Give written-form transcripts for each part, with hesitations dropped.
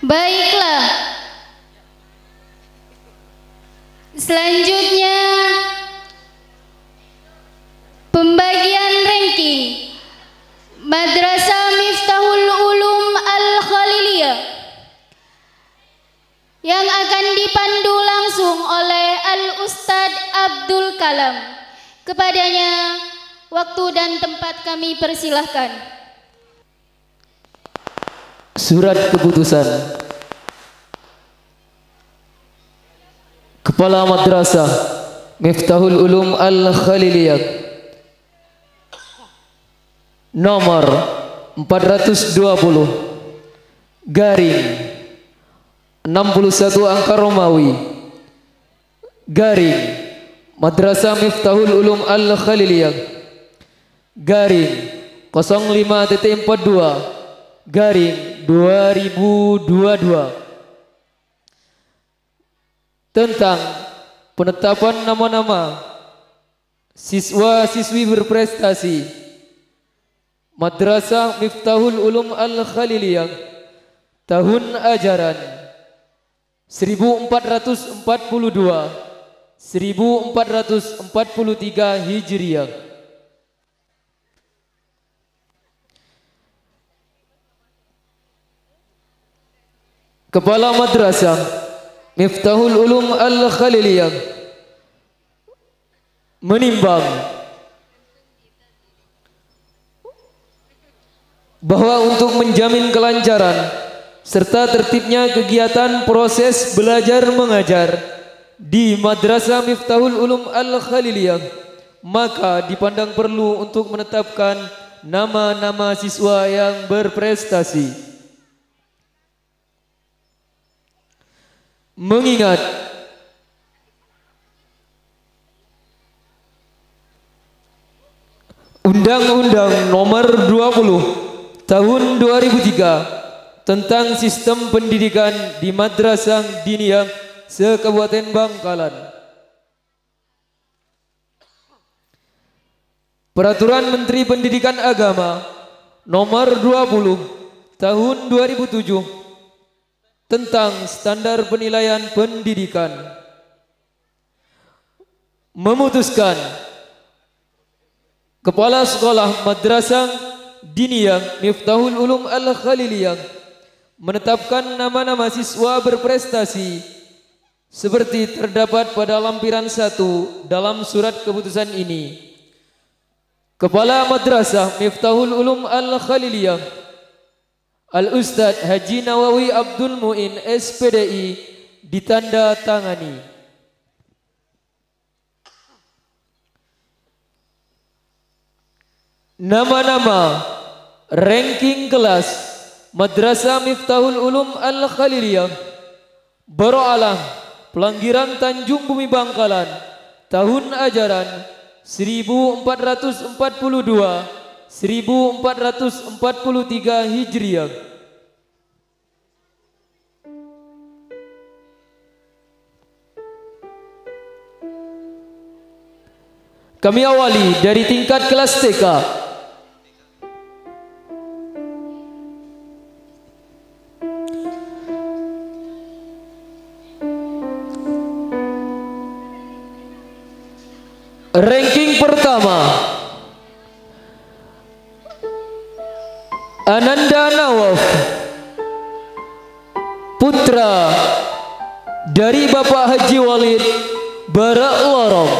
Baiklah, selanjutnya pembagian ranking Madrasah Miftahul Ulum Al-Khaliliyah yang akan dipandu langsung oleh Al-Ustadz Abdul Kalam. Kepadanya waktu dan tempat kami persilahkan. Surat keputusan Kepala Madrasah Miftahul Ulum Al-Khaliliyah nomor 420 garing 61 angka Romawi garing Madrasah Miftahul Ulum Al-Khaliliyah garing 05.42 garing 2022 tentang penetapan nama-nama siswa-siswi berprestasi Madrasah Miftahul Ulum Al-Khaliliyah tahun ajaran 1442 1443 Hijriah. Kepala Madrasah Miftahul Ulum Al-Khaliliyah menimbang bahwa untuk menjamin kelancaran serta tertibnya kegiatan proses belajar mengajar di Madrasah Miftahul Ulum Al-Khaliliyah, maka dipandang perlu untuk menetapkan nama-nama siswa yang berprestasi. Mengingat Undang-Undang Nomor 20 Tahun 2003 tentang sistem pendidikan di Madrasah Diniyah se-Kabupaten Bangkalan, Peraturan Menteri Pendidikan Agama Nomor 20 Tahun 2007 tentang standar penilaian pendidikan memutuskan Kepala Sekolah Madrasah Diniyah Miftahul Ulum Al-Khaliliyah menetapkan nama-nama siswa berprestasi seperti terdapat pada lampiran 1 dalam surat keputusan ini. Kepala Madrasah Miftahul Ulum Al-Khaliliyah Al-Ustadz Haji Nawawi Abdul Mu'in SPDI ditanda tangani. Nama-nama ranking kelas Madrasah Miftahul Ulum Al-Khaliliyah Boroalah Pelanggiran Tanjung Bumi Bangkalan tahun ajaran 1442 1443 Hijriah. Kami awali dari tingkat kelas TK. Ranking pertama Ananda Nawaf, putra dari Bapak Haji Walid Barak Lorong.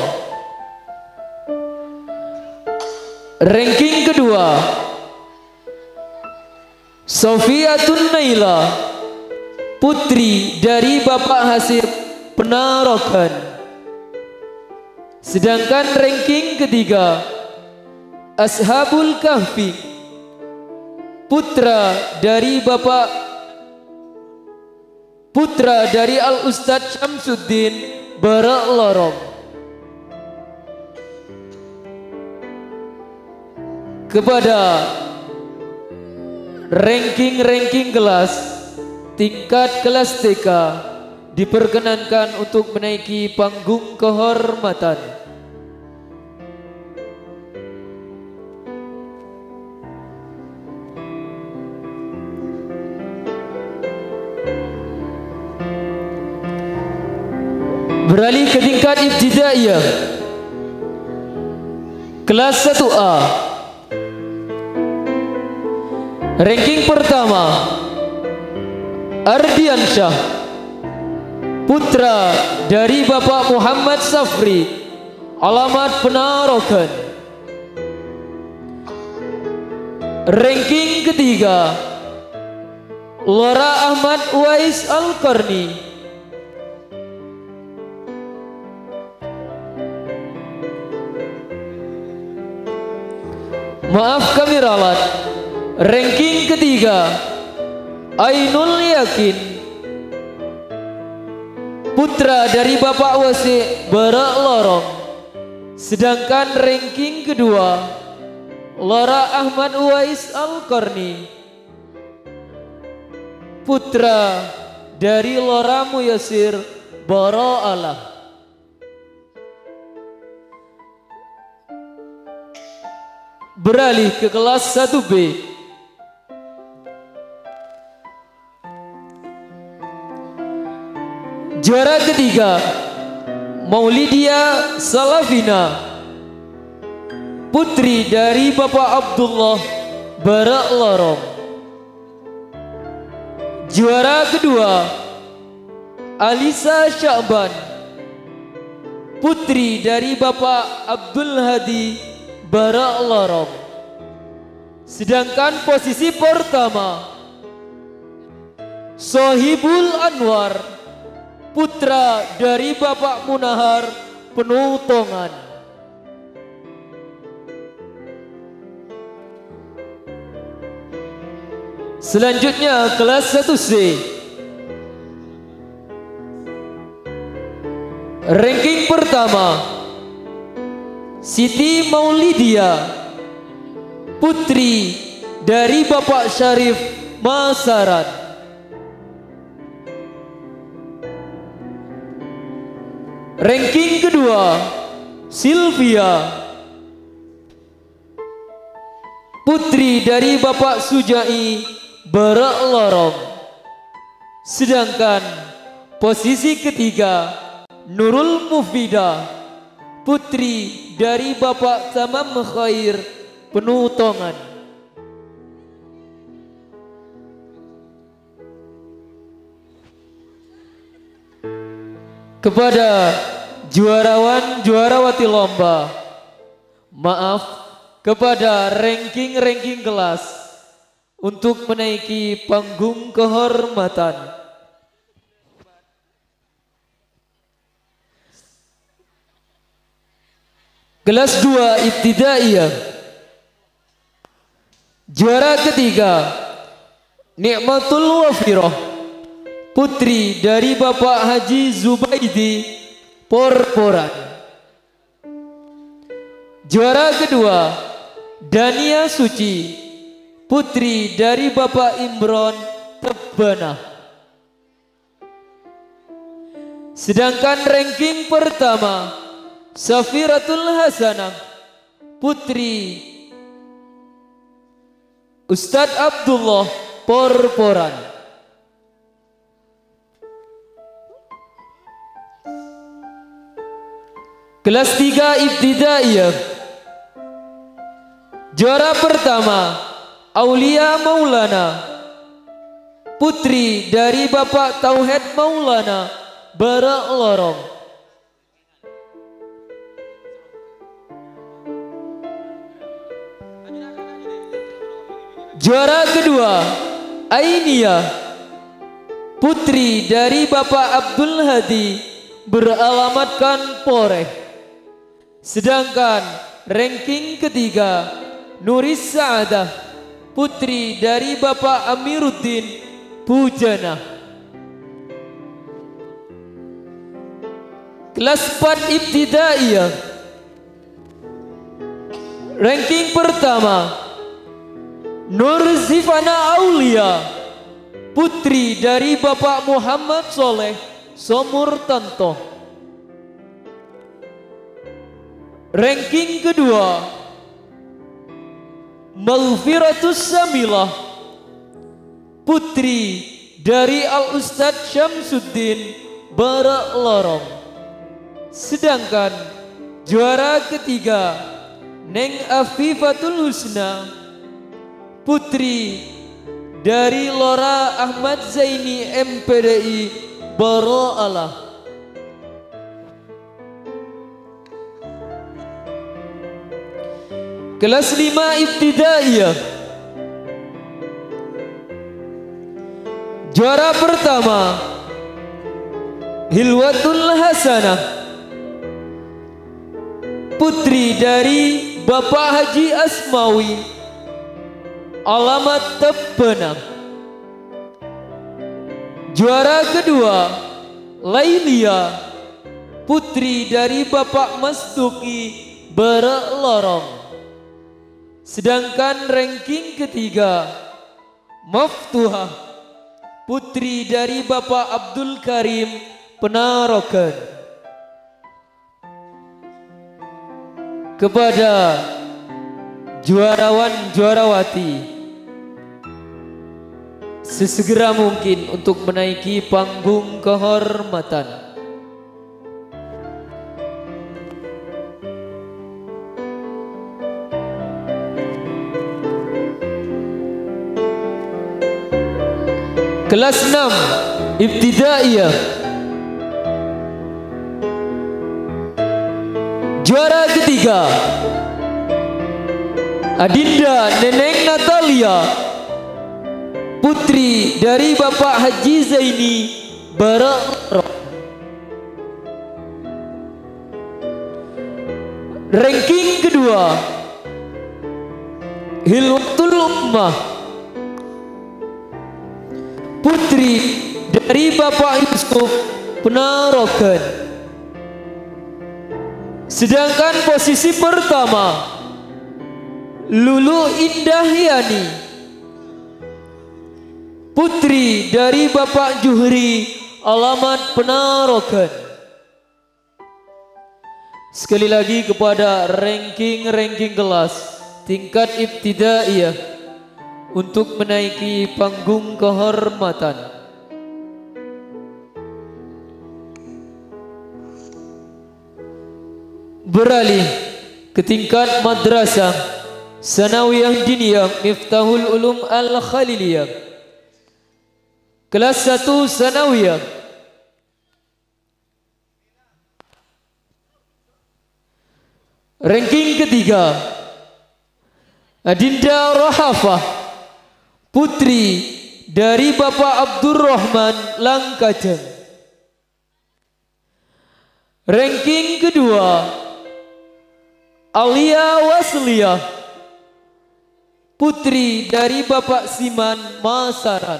Ranking kedua Sofiatun Naila, putri dari Bapak Hasib Penarokan. Sedangkan ranking ketiga Ashabul Kahfi, putra dari Al-Ustadz Syamsuddin Barak Lorong. Kepada ranking kelas tingkat kelas TK diperkenankan untuk menaiki panggung kehormatan. Beralih ke tingkat ibtidaiyah kelas 1A. Ranking pertama Ardiansyah, putra dari Bapak Muhammad Safri, alamat Penarogan. Ranking ketiga Lora Ahmad Uwais Al-Qarni, maaf kami ralat. Ranking ketiga Ainul Yakin, putra dari Bapak Wasi Barak Lorong. Sedangkan ranking kedua Lora Ahmad Uwais Al-Qarni, putra dari Lora Muyasir Bara'alah. Beralih ke kelas 1B. Juara ketiga Maulidia Salafina, putri dari Bapak Abdullah Barak Lorong. Juara kedua Alisa Sya'ban, putri dari Bapak Abdul Hadi Barak Lorong. Sedangkan posisi pertama Sohibul Anwar, putra dari Bapak Munahar Penutongan. Selanjutnya kelas 1C. Ranking pertama Siti Maulidia, putri dari Bapak Syarif Masaran. Ranking kedua Sylvia, putri dari Bapak Sujai Barak Lorong. Sedangkan posisi ketiga Nurul Mufidah, putri dari Bapak Tamam Khair Penutongan. Kepada juarawan juarawati lomba, maaf, kepada ranking kelas untuk menaiki panggung kehormatan. Kelas 2 Ibtidaiyah. Juara ketiga Nikmatul Wafirah, putri dari Bapak Haji Zubaidi Porporan. Juara kedua Dania Suci, putri dari Bapak Imron Tebana. Sedangkan ranking pertama Safiratul Hasanah, putri Ustadz Abdullah Porporan. Kelas 3 Ibtidaiyah. Juara pertama Aulia Maulana, putri dari Bapak Tauhid Maulana Barak Lorong. Juara kedua Ainiyah, putri dari Bapak Abdul Hadi beralamatkan Poreh. Sedangkan ranking ketiga Nuris Sa'adah, putri dari Bapak Amiruddin Pujana. Kelas 4 Ibtidaiyah. Ranking pertama Nur Zifana Aulia, putri dari Bapak Muhammad Soleh Somur Tantoh. Ranking kedua Maghfiratus Samilah, putri dari Al Ustadz Syamsuddin Barak Lorong. Sedangkan juara ketiga Neng Afifatul Husna, putri dari Lora Ahmad Zaini MPDI Baro'alah. Kelas 5 Ibtidaiyah. Juara pertama Hilwatul Hasanah, putri dari Bapak Haji Asmawi, alamat Tebenang. Juara kedua Lailia, putri dari Bapak Masduki Berlorong. Sedangkan ranking ketiga Maftuhah, putri dari Bapak Abdul Karim Penarokan. Kepada juarawan juarawati, sesegera mungkin untuk menaiki panggung kehormatan. Kelas 6 Ibtidaiyah. Juara ketiga Adinda Neneng Natalia, putri dari Bapak Haji Zaini Baro'alah. Ranking kedua Hilwatul Ummah, putri dari Bapak Yusuf Penarokan. Sedangkan posisi pertama Lulu Indahyani, putri dari Bapak Juhri, alamat Penarokan. Sekali lagi kepada ranking kelas tingkat ibtidaiyah untuk menaiki panggung kehormatan. Beralih ke tingkat madrasah Sanawiyah Diniyah Miftahul Ulum Al-Khaliliyah. Kelas 1 Sanawiyah. Ranking ketiga Adinda Rohafah, putri dari Bapak Abdurrahman Langkajeng. Ranking kedua Alia Wasliyah, putri dari Bapak Siman Masaran.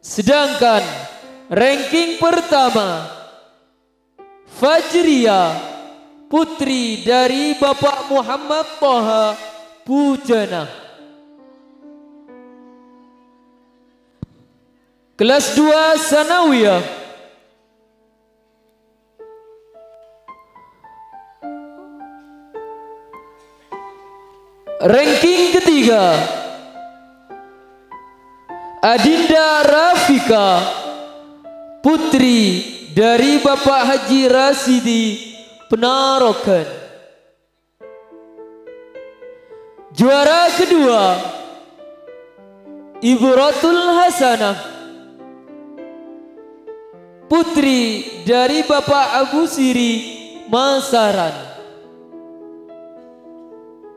Sedangkan ranking pertama Fajriya, putri dari Bapak Muhammad Toha Pujana. Kelas 2 Sanawiyah. Ranking ketiga Adinda Rafika, putri dari Bapak Haji Rasidi Penarokan. Juara kedua Ibratul Hasanah, putri dari Bapak Abu Siri Masaran.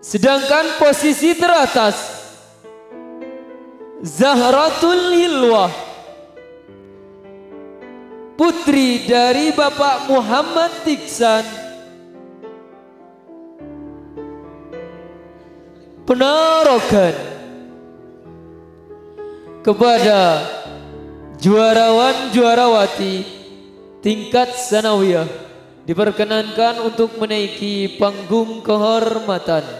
Sedangkan posisi teratas Zahratul Hilwah, putri dari Bapak Muhammad Tiksan Penarokan. Kepada juarawan juarawati tingkat sanawiyah diperkenankan untuk menaiki panggung kehormatan.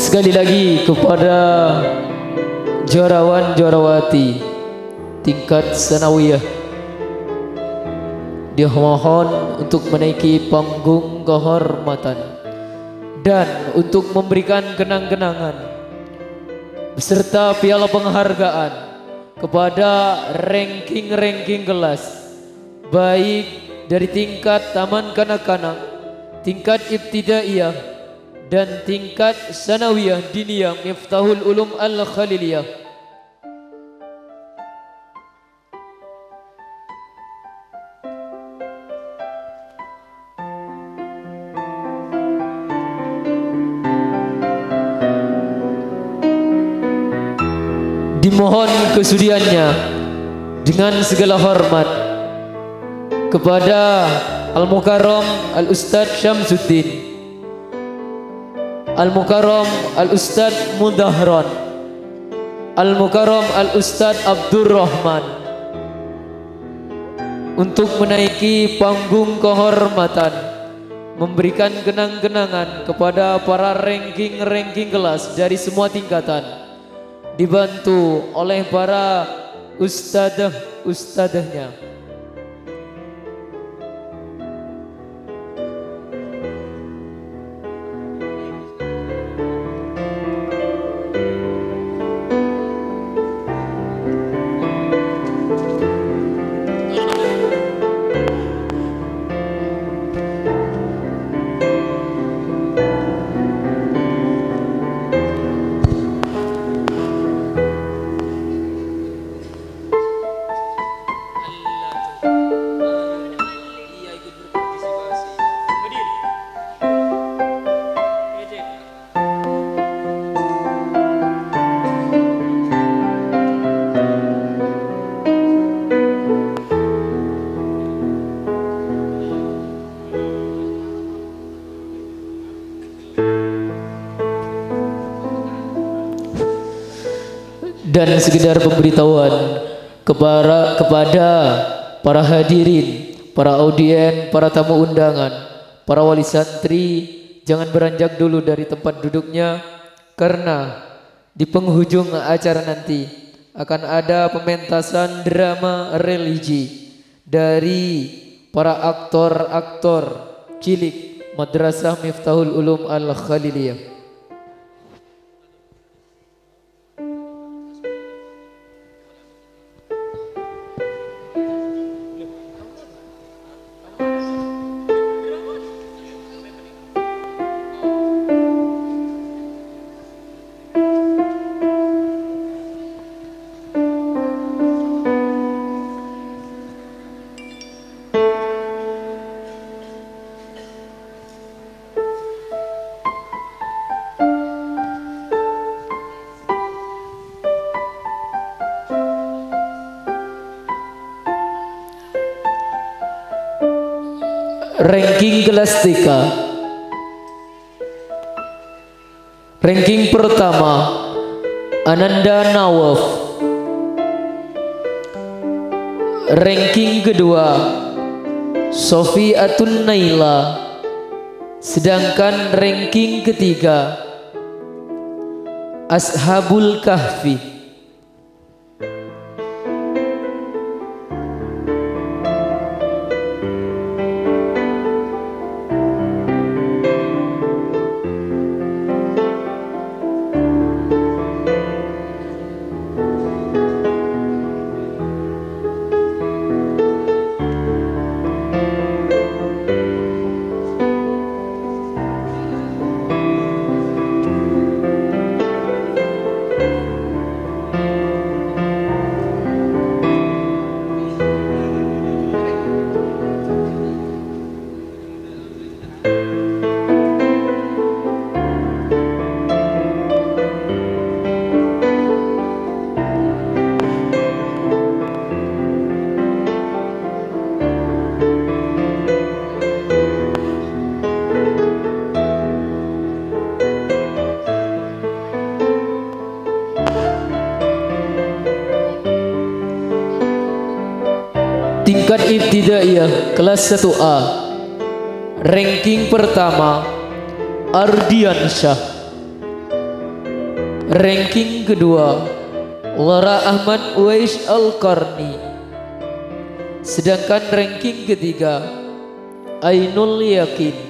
Sekali lagi kepada juarawan juarawati tingkat sanawiyah, dimohon untuk menaiki panggung kehormatan dan untuk memberikan kenang-kenangan beserta piala penghargaan kepada ranking-ranking kelas, baik dari tingkat taman kanak-kanak, tingkat ibtidaiyah, dan tingkat sanawiyah diniyah Miftahul Ulum Al-Khaliliyah. Dimohon kesudiannya dengan segala hormat kepada Al-Mukarram Al-Ustadz Syamsuddin, Al-Mukarram Al-Ustadz Mudahran, Al-Mukarram Al-Ustadz Abdurrahman untuk menaiki panggung kehormatan, memberikan kenang-kenangan kepada para ranking-ranking kelas dari semua tingkatan, dibantu oleh para ustadzah-ustadzahnya. Dan sekedar pemberitahuan kepada para hadirin, para audien, para tamu undangan, para wali santri, jangan beranjak dulu dari tempat duduknya, karena di penghujung acara nanti akan ada pementasan drama religi dari para aktor-aktor cilik Madrasah Miftahul Ulum Al-Khaliliyah. Ranking kelas TK. Ranking pertama Ananda Nawaf. Ranking kedua Sofi Atun Naila. Sedangkan ranking ketiga Ashabul Kahfi. Tingkat ibtidaiyah kelas 1A. Ranking pertama Ardiansyah. Ranking kedua Lara Ahmad Uwais Al-Qarni. Sedangkan ranking ketiga Ainul Yakin.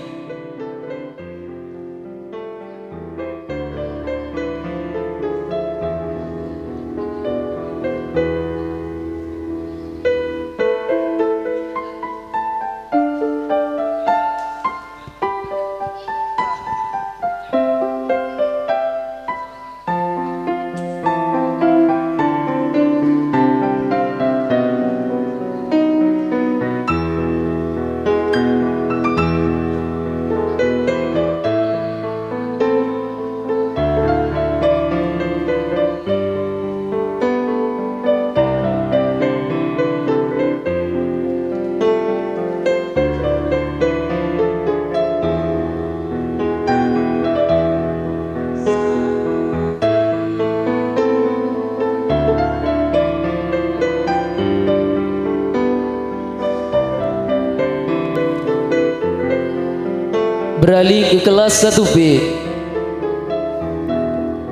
Beralih ke kelas 1B.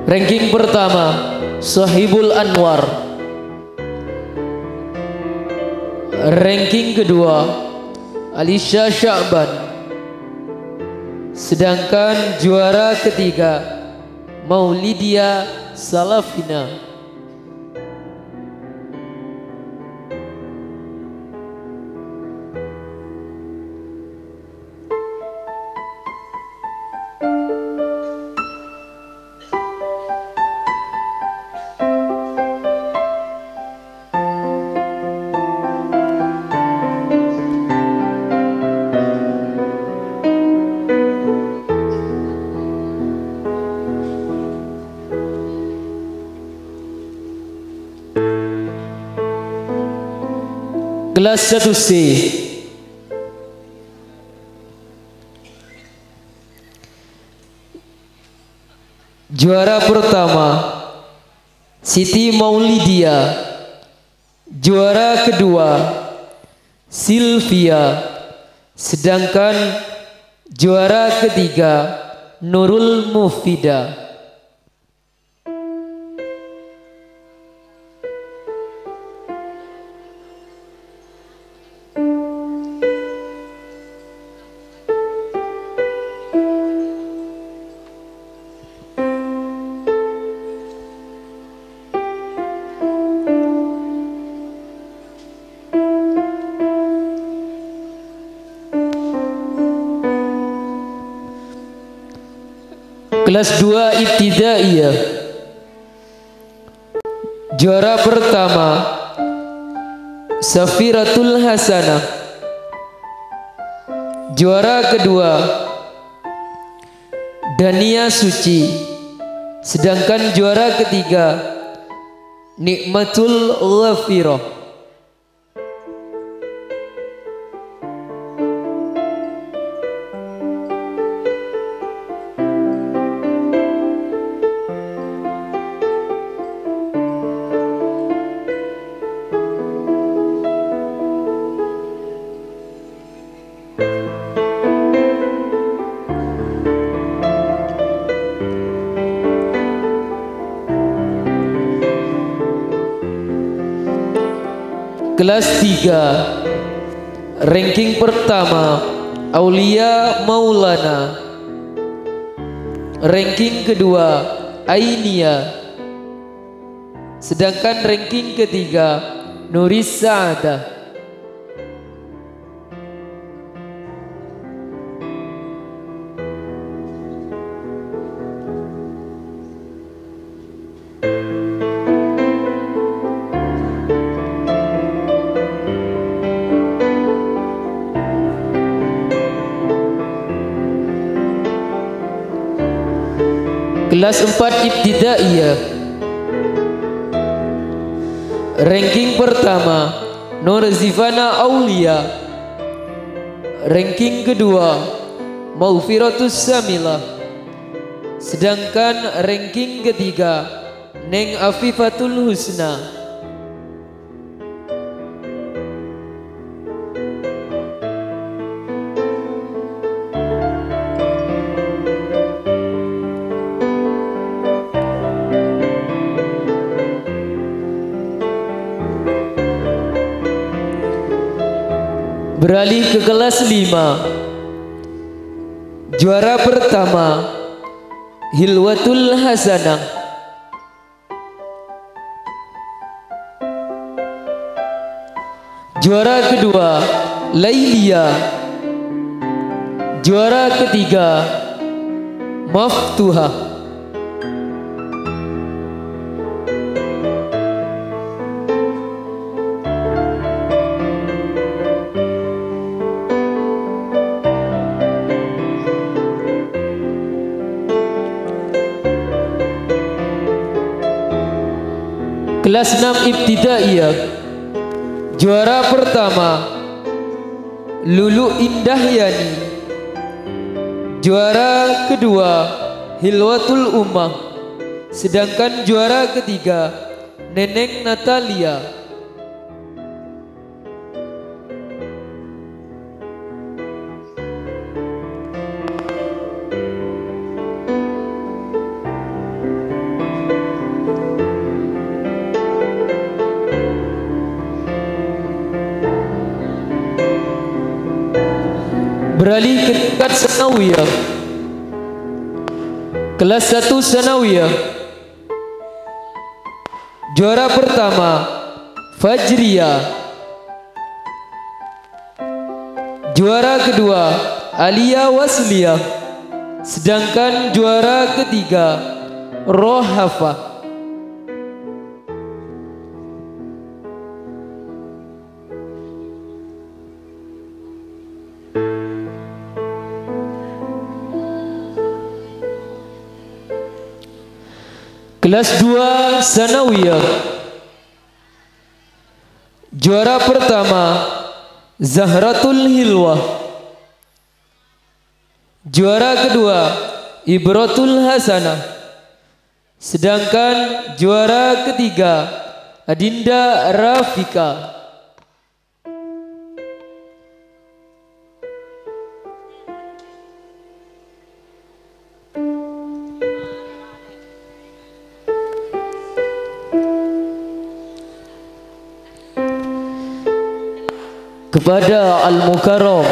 Ranking pertama Sohibul Anwar. Ranking kedua Alisha Sya'ban. Sedangkan juara ketiga Maulidia Salafina. Kelas 1C. Juara pertama Siti Maulidia. Juara kedua Sylvia. Sedangkan juara ketiga Nurul Mufida. Kelas 2 Ibtidaiyah. Juara pertama Safiratul Hasanah. Juara kedua Dania Suci. Sedangkan juara ketiga Nikmatul Ghafirah. Kelas 3. Ranking pertama Aulia Maulana. Ranking kedua Ainia. Sedangkan ranking ketiga Nuris Sa'adah. Kelas 4 Ibtidaiyah. Ranking pertama Nur Zivana Aulia. Ranking kedua Maufiratus Samilah. Sedangkan ranking ketiga Neng Afifatul Husna. Beralih ke kelas 5. Juara pertama Hilwatul Hasanah. Juara kedua Lailia. Juara ketiga Maftuha. Kelas 6 Ibtidaiyah. Juara pertama Lulu Indahyani. Juara kedua Hilwatul Ummah. Sedangkan juara ketiga Neneng Natalia. Beralih ke tingkat sanawiyah. Kelas 1 sanawiyah. Juara pertama Fajriyah. Juara kedua Alia Wasliyah. Sedangkan juara ketiga Rohafah. Kelas 2 sanawiyah. Juara pertama Zahratul Hilwah. Juara kedua Ibratul Hasanah. Sedangkan juara ketiga Adinda Rafika. Kepada Al-Mukarram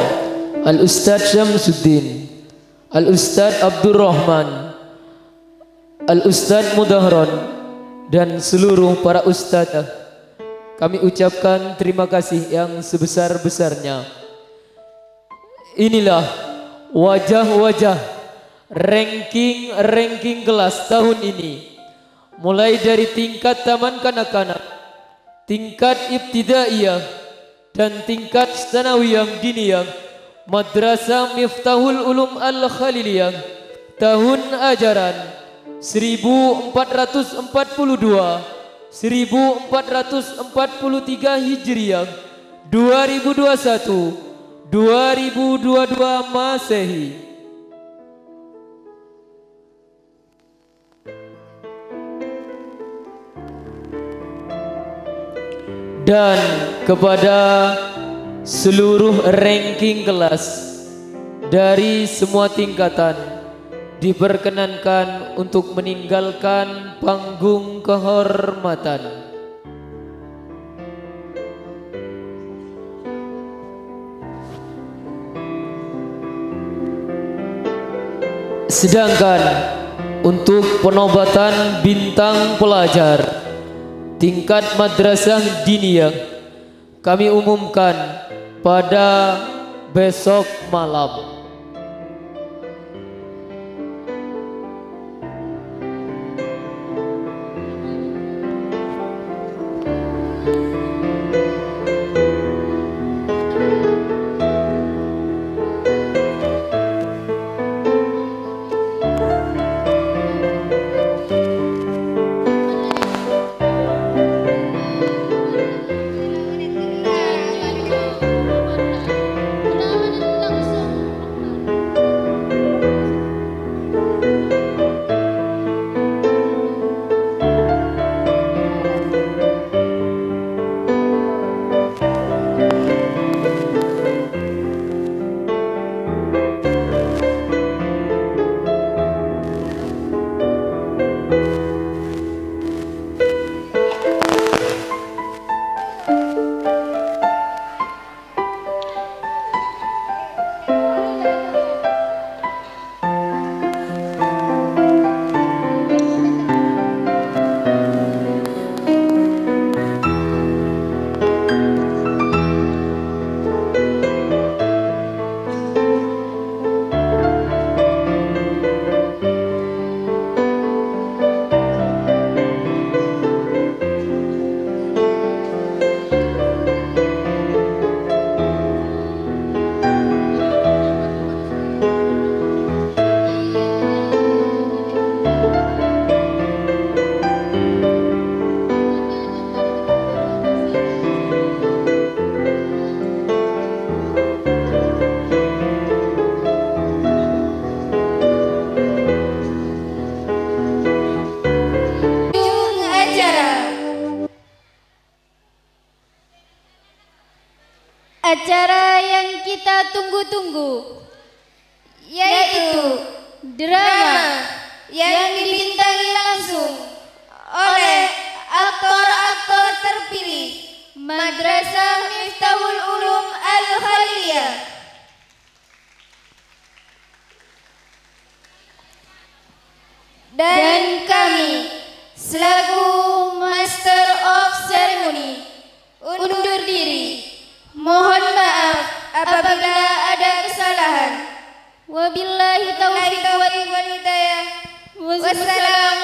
Al-Ustadz Syamsuddin, Al-Ustadz Abdurrahman, Al-Ustadz Mudahron, dan seluruh para ustadzah, kami ucapkan terima kasih yang sebesar-besarnya. Inilah wajah-wajah ranking kelas tahun ini, mulai dari tingkat taman kanak-kanak, tingkat ibtidaiyah, dan tingkat sanawiyah diniyah Madrasah Miftahul Ulum Al-Khaliliyah tahun ajaran 1442 1443 Hijriah 2021 2022 Masehi. Dan kepada seluruh ranking kelas dari semua tingkatan diperkenankan untuk meninggalkan panggung kehormatan. Sedangkan untuk penobatan bintang pelajar tingkat madrasah diniyah kami umumkan pada besok malam. acara yang kita tunggu-tunggu, yaitu drama yang dibintangi langsung oleh aktor-aktor terpilih Madrasah Miftahul Ulum Al-Khaliliyah. Dan kami selaku Master of Ceremony undur diri. Mohon maaf apabila ada kesalahan. Wabillahi taufiq wal hidayah. Wassalamualaikum